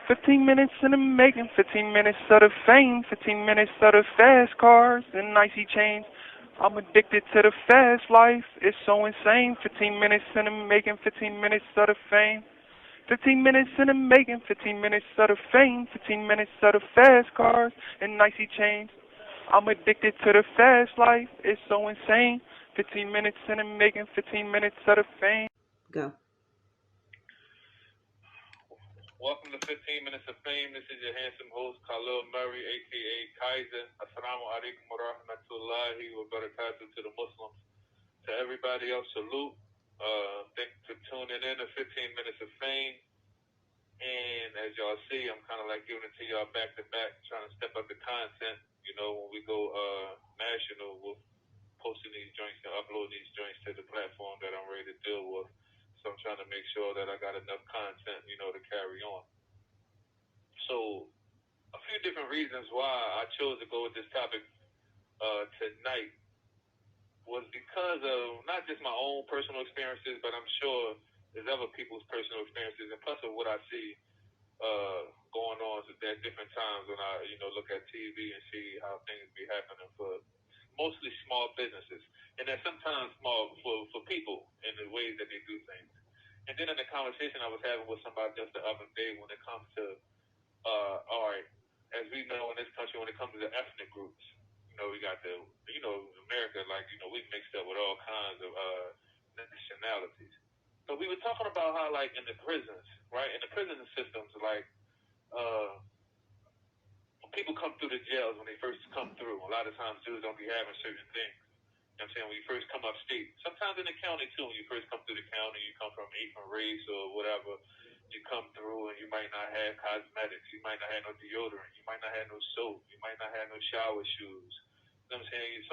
15 minutes in the making, 15 minutes of the fame, 15 minutes of the fast cars and icy chains. I'm addicted to the fast life, it's so insane. 15 minutes in the making, 15 minutes of the fame. 15 minutes in the making, 15 minutes of the fame, 15 minutes of the fast cars and icy chains. I'm addicted to the fast life, it's so insane. 15 minutes in the making, 15 minutes of the fame. Go. Welcome to 15 Minutes of Fame. This is your handsome host, Khalil Murray, a.k.a. Kaiser. Assalamu alaikum wa rahmatullahi wa barakatuh to the Muslims. To everybody else, salute. Thanks for tuning in to 15 Minutes of Fame. And as y'all see, I'm kind of like giving it to y'all back to back, trying to step up the content. You know, when we go national, we're posting these joints and uploading these joints to the platform that I'm ready to deal with. So I'm trying to make sure that I got enough content, to carry on. So a few different reasons why I chose to go with this topic tonight was because of not just my own personal experiences, but I'm sure there's other people's personal experiences, and plus of what I see going on at different times when I, look at TV and see how things be happening for mostly small businesses, and then sometimes small for people in the ways that they do things. And then in the conversation I was having with somebody just the other day when it comes to, all right, as we know in this country, when it comes to the ethnic groups, we got America, we mixed up with all kinds of nationalities. So we were talking about how, like, in the prisons, right, in the prison systems, like, when people come through the jails, when they first come through, a lot of times dudes don't be having certain things. You know what I'm saying? When you first come upstate, sometimes in the county too, when you first come through the county, you come from Asian race or whatever, you come through and you might not have cosmetics, you might not have no deodorant, you might not have no soap, you might not have no shower shoes. You know what I'm saying?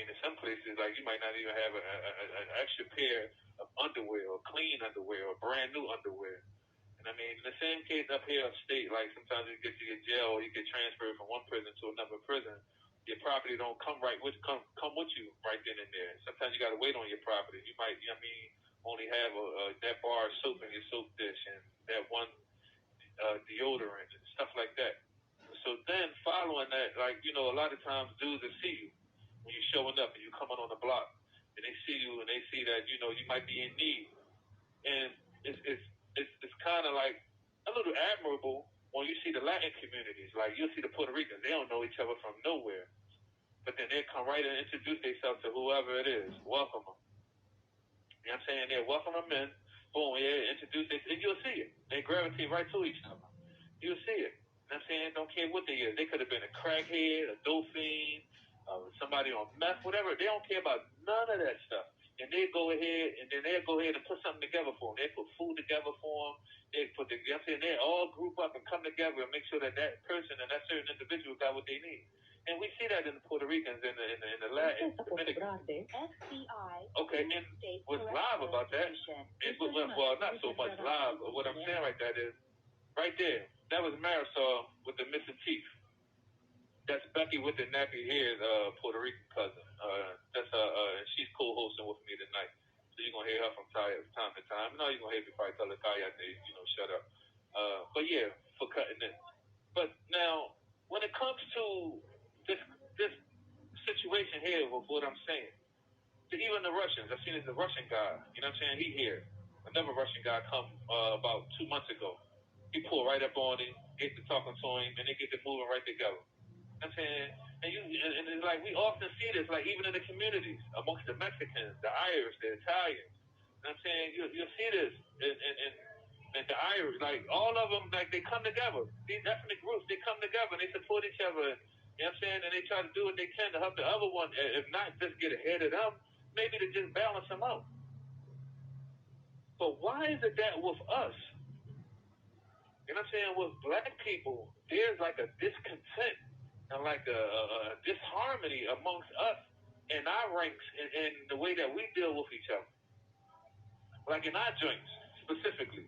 In some places, like, you might not even have an extra pair of underwear or clean underwear or brand new underwear. And in the same case up here upstate, like, sometimes you get to your jail or you get transferred from one prison to another prison. Your property don't come come with you right then and there. Sometimes you got to wait on your property. You might, only have that bar of soap in your soap dish and that one deodorant and stuff like that. So then following that, like, a lot of times dudes will see you when you're showing up and you're coming on the block, and they see you and they see that, you might be in need. And it's kind of like a little admirable when you see the Latin communities. Like, you'll see the Puerto Ricans, they don't know each other from nowhere. But then they come right and introduce themselves to whoever it is. Welcome them. You know what I'm saying? They welcome them in. Boom, introduce themselves. And you'll see it. They gravitate right to each other. You'll see it. You know what I'm saying? Don't care what they is. They could have been a crackhead, a dope fiend, somebody on meth, whatever. They don't care about none of that stuff. And they'll go ahead and put something together for them. They put food together for them. They all group up and come together and make sure that person and that certain individual got what they need. And we see that in the Puerto Ricans and the Latin Dominicans. Okay, and what's live about that is, well, not so much live, but what I'm saying right there is, right there, that was Marisol with the missing teeth. That's Becky with the nappy hairs, Puerto Rican cousin. And she's co-hosting with me tonight. So you're going to hear her from time to time. No, you're going to hear me probably tell the Kaya, shut up. But yeah, for cutting it. But now, when it comes to this situation here with what I'm saying, even the Russians, I've seen the Russian guy, you know what I'm saying? He here. Another Russian guy come about 2 months ago. He pulled right up on him, get to talking to him, and they get to moving right together. You know what I'm saying? And it's like, we often see this, like, even in the communities, amongst the Mexicans, the Irish, the Italians. You know what I'm saying? You'll see this and the Irish, like, all of them, like, they come together. These ethnic groups, they come together and they support each other. You know what I'm saying? And they try to do what they can to help the other one, if not just get ahead of them, maybe to just balance them out. But why is it that with us, you know what I'm saying, with black people, there's like a discontent and like a disharmony amongst us in our ranks and the way that we deal with each other? Like in our joints, specifically.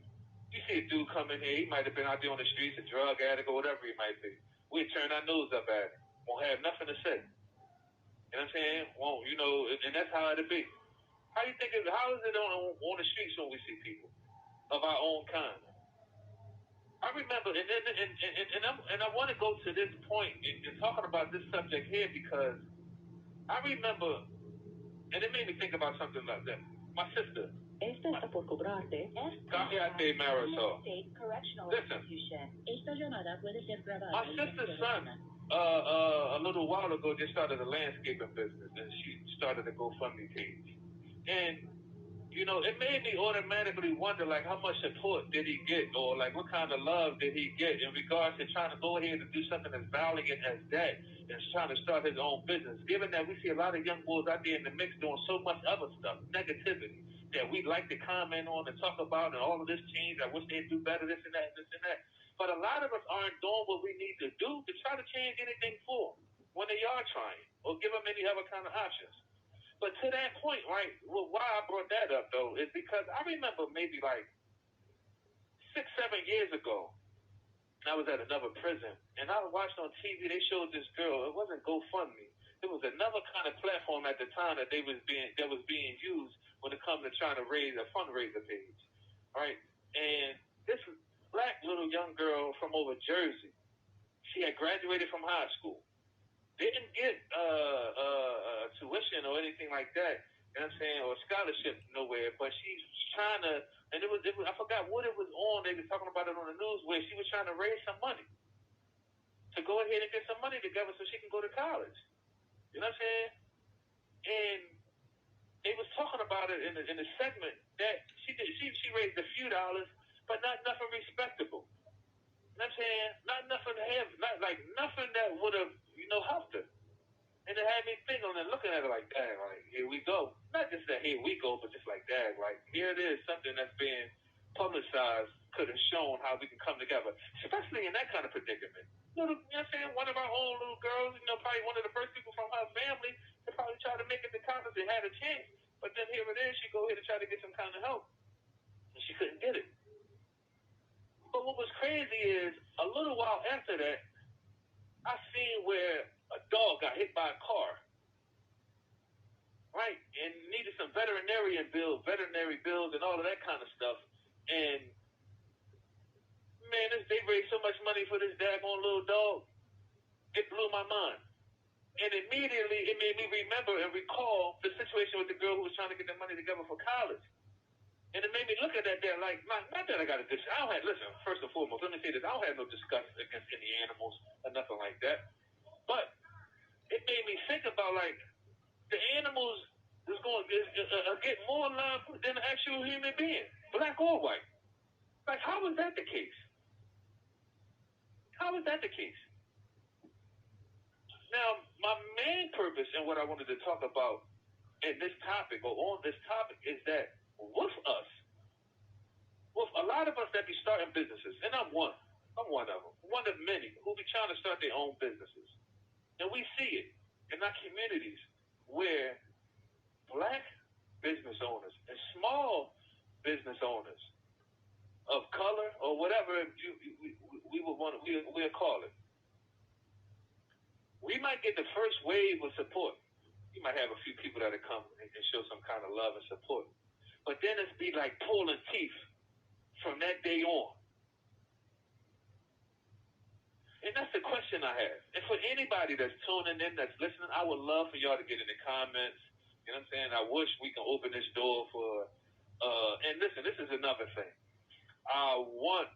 You see a dude come in here, he might have been out there on the streets, a drug addict or whatever he might be. We turn our nose up at him. Won't have nothing to say. You know what I'm saying? Won't, and that's how it'll be. How is it on the streets when we see people of our own kind? I remember, and I want to go to this point in talking about this subject here because I remember, and it made me think about something like that. My sister. Cállate, Marisol. Listen, my sister's son, a little while ago, just started a landscaping business, and she started a GoFundMe page. And you know, it made me automatically wonder, like, how much support did he get, or like, what kind of love did he get in regards to trying to go ahead and do something as valiant as that, and trying to start his own business. Given that we see a lot of young boys out there in the mix doing so much other stuff, negativity, that we like to comment on and talk about, and all of this change. I wish they'd do better, this and that, and this and that. But a lot of us aren't doing what we need to do to try to change anything for them when they are trying, or give them any other kind of options. But to that point, right, well, why I brought that up, though, is because I remember maybe like 6, 7 years ago, I was at another prison, and I watched on TV, they showed this girl, it wasn't GoFundMe, it was another kind of platform at the time that was being used when it comes to trying to raise a fundraiser page, right? And this black little young girl from over Jersey, she had graduated from high school, didn't get tuition or anything like that, you know what I'm saying, or scholarship nowhere, but she's trying to, and it was I forgot what it was on, they were talking about it on the news, where she was trying to raise some money to go ahead and get some money together so she can go to college. You know what I'm saying? And they was talking about it in the segment that she raised a few dollars, but not nothing respectable. You know what I'm saying? Not nothing heavy, not like nothing that would have, helped her. And it had me thinking and looking at it like, dang, like, here we go. Not just that here we go, but just like, dang, like, here it is, something that's being publicized could have shown how we can come together, especially in that kind of predicament. You know what I'm saying? One of our own little girls, probably one of the first people from her family to probably try to make it to college and had a chance. But then here it is, she go ahead and try to get some kind of help. And she couldn't get it. But what was crazy is, a little while after that, I seen where a dog got hit by a car, right? And needed some veterinary bills and all of that kind of stuff. And man, they raised so much money for this daggone little dog, it blew my mind. And immediately it made me remember and recall the situation with the girl who was trying to get the money together for college. And it made me look at that there like, not that I got a disgust. Listen, first and foremost, let me say this. I don't have no disgust against any animals or nothing like that. But it made me think about, like, the animals is going to get more love than an actual human being, black or white. Like, how is that the case? How is that the case? Now, my main purpose and what I wanted to talk about in this topic or on this topic is that with us, with a lot of us that be starting businesses, and I'm one of them, one of many who be trying to start their own businesses. And we see it in our communities where black business owners and small business owners of color or whatever we'll call it. We might get the first wave of support. You might have a few people that come and show some kind of love and support. But then it's be like pulling teeth from that day on. And that's the question I have. And for anybody that's tuning in, that's listening, I would love for y'all to get in the comments. You know what I'm saying? I wish we can open this door for, and listen, this is another thing. I want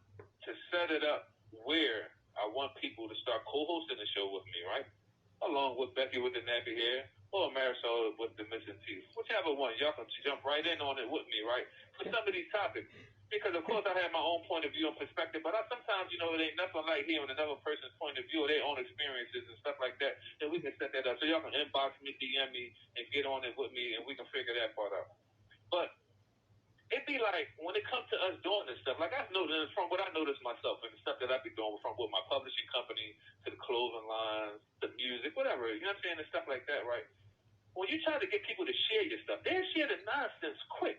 to set it up where I want people to start co-hosting the show with me, right? Along with Becky with the nappy hair or Marisol with the missing teeth. Whichever one. Y'all can jump right in on it with me, right? For some of these topics. Because, of course, I have my own point of view and perspective, but sometimes, it ain't nothing like hearing another person's point of view or their own experiences and stuff like that, and we can set that up. So y'all can inbox me, DM me, and get on it with me, and we can figure that part out. But it be like, when it comes to us doing this stuff, like I've noticed, from what I noticed myself and the stuff that I be doing from with my publishing company to the clothing lines, the music, whatever, you know what I'm saying, and stuff like that, right? When you try to get people to share your stuff, they'll share the nonsense quick.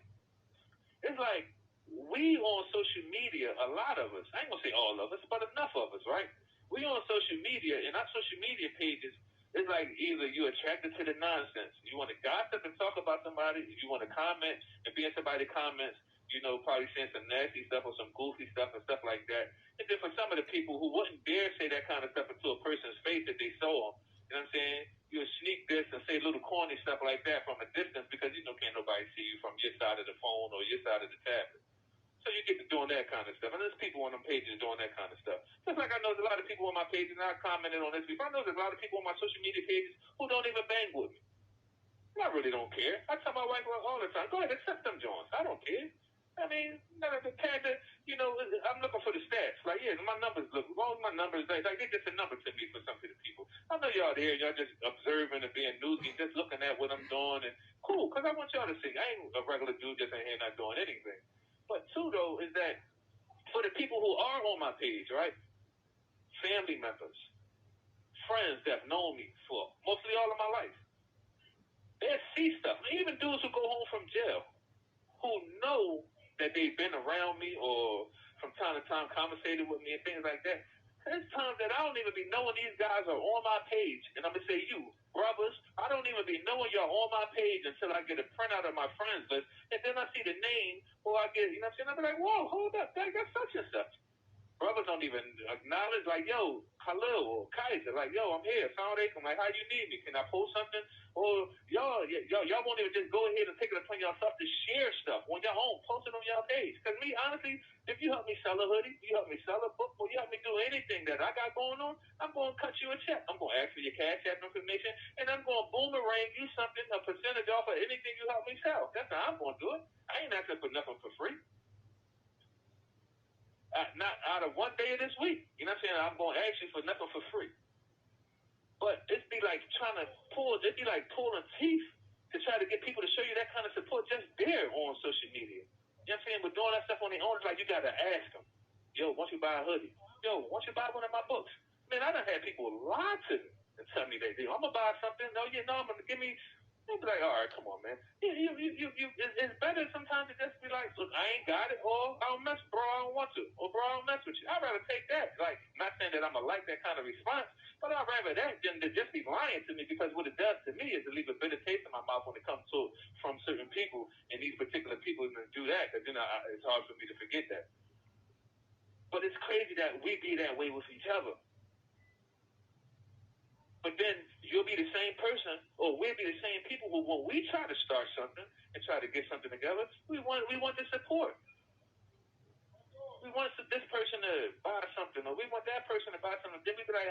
It's like, we on social media, a lot of us, I ain't gonna say all of us, but enough of us, right? We on social media, and our social media pages, it's like either you're attracted to the nonsense, you want to gossip and talk about somebody, you want to comment and be in somebody's comments, probably saying some nasty stuff or some goofy stuff and stuff like that. And then for some of the people who wouldn't dare say that kind of stuff into a person's face that they saw them, you know what I'm saying? You'll sneak this and say little corny stuff like that from a distance because can't nobody see you from your side of the phone or your side of the tablet. So you get to doing that kind of stuff. And there's people on them pages doing that kind of stuff. Just like I know there's a lot of people on my pages, and I commented on this before. I know there's a lot of people on my social media pages who don't even bang with me. I really don't care. I tell my wife all the time, go ahead, accept them joints. I don't care. I mean, none of the panda, I'm looking for the stats. Like, yeah, my numbers look, all my numbers, like they're just a number to me for some of the people. I know y'all there, y'all just observing and being nosy, just looking at what I'm doing, and cool, because I want y'all to see. I ain't a regular dude just in here not doing anything. But two, though, is that for the people who are on my page, right, family members, friends that have known me for mostly all of my life, they see stuff. Even dudes who go home from jail, who know that they've been around me or from time to time conversated with me and things like that. There's times that I don't even be knowing these guys are on my page. And I'm going to say, you, brothers, I don't even be knowing y'all on my page until I get a printout of my friends list. And then I see the name or I get, you know what I'm saying? I'll be like, whoa, hold up, that's such and such. Brothers don't even acknowledge, like, yo, Khalil or Kaiser, like, yo, I'm here, Assalamu alaikum, like, how you need me? Can I post something? Or y'all won't even just go ahead and take it upon yourself to share stuff on your own, post it on your page. Because me, honestly, if you help me sell a hoodie, you help me sell a book, or you help me do anything that I got going on, I'm going to cut you a check. I'm going to ask for your cash app information, and I'm going to boomerang you something, a percentage off of anything you help me sell. That's how I'm going to do it. I ain't asking for nothing for free. Not out of one day of this week. You know what I'm saying? I'm going to ask you for nothing for free. But it'd be like it'd be like pulling teeth to try to get people to show you that kind of support just there on social media. You know what I'm saying? But doing that stuff on their own, it's like you got to ask them. Yo, why don't you buy a hoodie? Yo, why don't you buy one of my books? Man, I done had people lie to me and tell me I'm going to buy something. No, I'm going to give me. They'll be like, all right, come on, man. It's better sometimes to just be like, look, I ain't got it, or I don't mess, bro, I don't want to, or bro, I don't mess with you. I'd rather take that. Like, not saying that I'm going to like that kind of response, but I'd rather that than to just be lying to me, because what it does to me is to leave a bitter taste in my mouth when it comes to from certain people, and these particular people do that, because it's hard for me to forget that. But it's crazy that we be that way with each other. But then you'll be the same person, or we'll be the same people who, when we try to start something and try to get something together, we want the support. We want this person to buy something, or we want that person to buy something. Then we be like,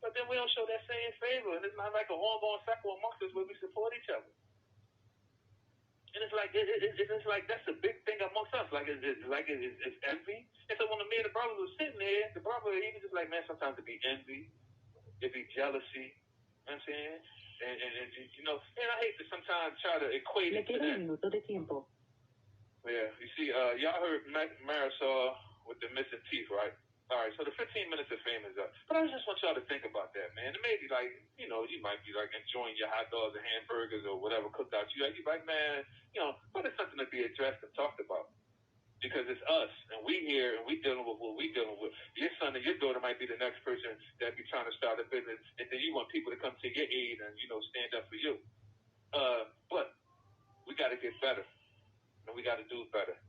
but then we don't show that same favor. And it's not like an ongoing cycle amongst us where we support each other. And it's like it's like that's a big thing amongst us. Like it's envy. And so when me and the brother was sitting there, the brother, he was just like, man, sometimes it be envy. It'd be jealousy, you know what I'm saying? And and I hate to sometimes try to equate it to that. Yeah, you see, y'all heard Marisol with the missing teeth, right? All right, so the 15 minutes of fame is up. But I just want y'all to think about that, man. It may be like, you might be like enjoying your hot dogs and hamburgers or whatever cooked out. You like, man, but it's something to be addressed and talked about. Because it's us, and we here, and we dealing with what we dealing with. Your son and your daughter might be the next person that be trying to start a business, and then you want people to come to your aid and, stand up for you. But we got to get better, and we got to do better.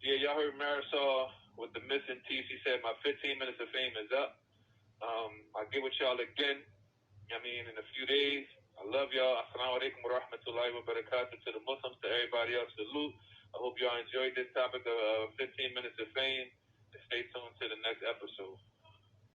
Yeah, y'all heard Marisol with the missing teeth. She said, my 15 minutes of fame is up. I'll get with y'all again, in a few days. I love y'all. Assalamu alaikum wa rahmatullahi wa barakatuh. To the Muslims, to everybody else, salute. I hope y'all enjoyed this topic of 15 minutes of fame. And stay tuned to the next episode.